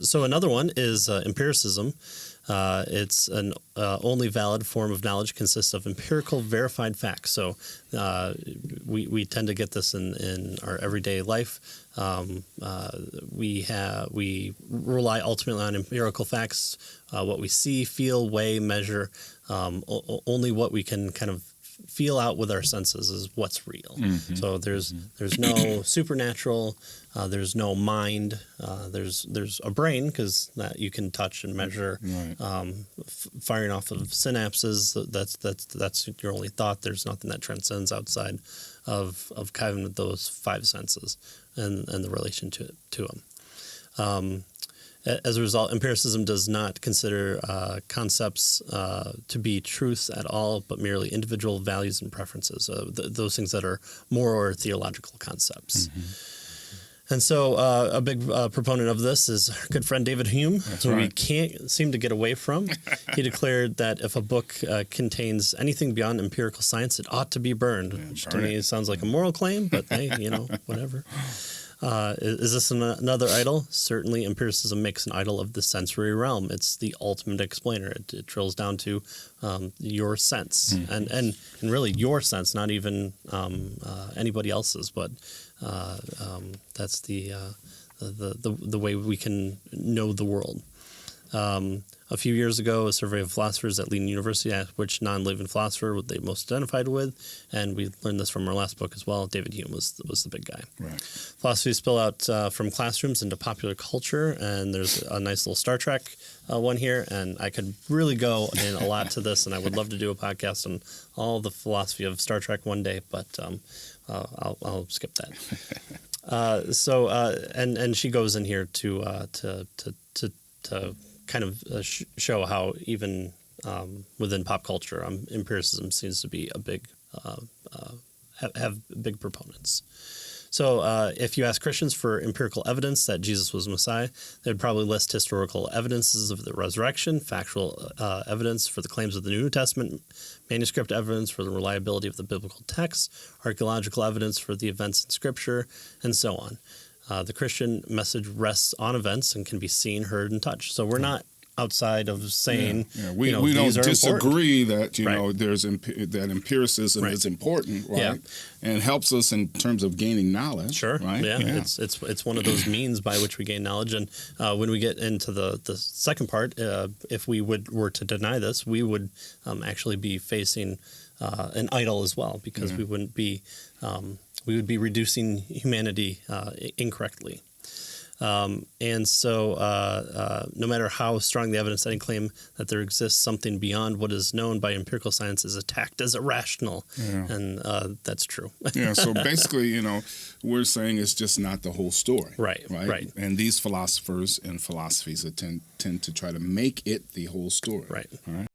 So another one is empiricism. It's an only valid form of knowledge consists of empirical verified facts. So we tend to get this in our everyday life. We rely ultimately on empirical facts, what we see, feel, weigh, measure. Only what we can kind of feel out with our senses is what's real. So there's no supernatural. There's no mind. There's a brain because that you can touch and measure. Firing off of synapses. That's your only thought. There's nothing that transcends outside of kind of those five senses and the relation to them. As a result, empiricism does not consider concepts to be truths at all, but merely individual values and preferences, those things that are more or theological concepts. And so a big proponent of this is our good friend David Hume, who we can't seem to get away from. He declared that if a book contains anything beyond empirical science, it ought to be burned, which to me sounds like a moral claim, but hey, whatever. Is this another idol? Certainly, empiricism makes an idol of the sensory realm. It's the ultimate explainer. It drills down to your sense, and really your sense, not even anybody else's, but that's the way we can know the world. A few years ago, a survey of philosophers at Leiden University asked which non-living philosopher would they most identified with, and we learned this from our last book as well. David Hume was the big guy. Philosophy spill out from classrooms into popular culture, and there's a nice little Star Trek one here, and I could really go in a lot to this, and I would love to do a podcast on all the philosophy of Star Trek one day, but I'll skip that. And she goes in here to kind of show how even within pop culture, empiricism seems to be a big have big proponents. So if you ask Christians for empirical evidence that Jesus was Messiah, they'd probably list historical evidences of the resurrection, factual evidence for the claims of the New Testament, manuscript evidence for the reliability of the biblical text, archaeological evidence for the events in Scripture, and so on. The Christian message rests on events and can be seen, heard, and touched. So we're not outside of saying we don't disagree that there's that empiricism is important, and helps us in terms of gaining knowledge. It's one of those means by which we gain knowledge. And when we get into the second part, if we were to deny this, we would actually be facing an idol as well, because we wouldn't be we would be reducing humanity incorrectly. And so no matter how strong the evidence, any claim that there exists something beyond what is known by empirical science is attacked as irrational. And that's true. So basically, we're saying it's just not the whole story. Right. And these philosophers and philosophies tend to try to make it the whole story. Right. All right.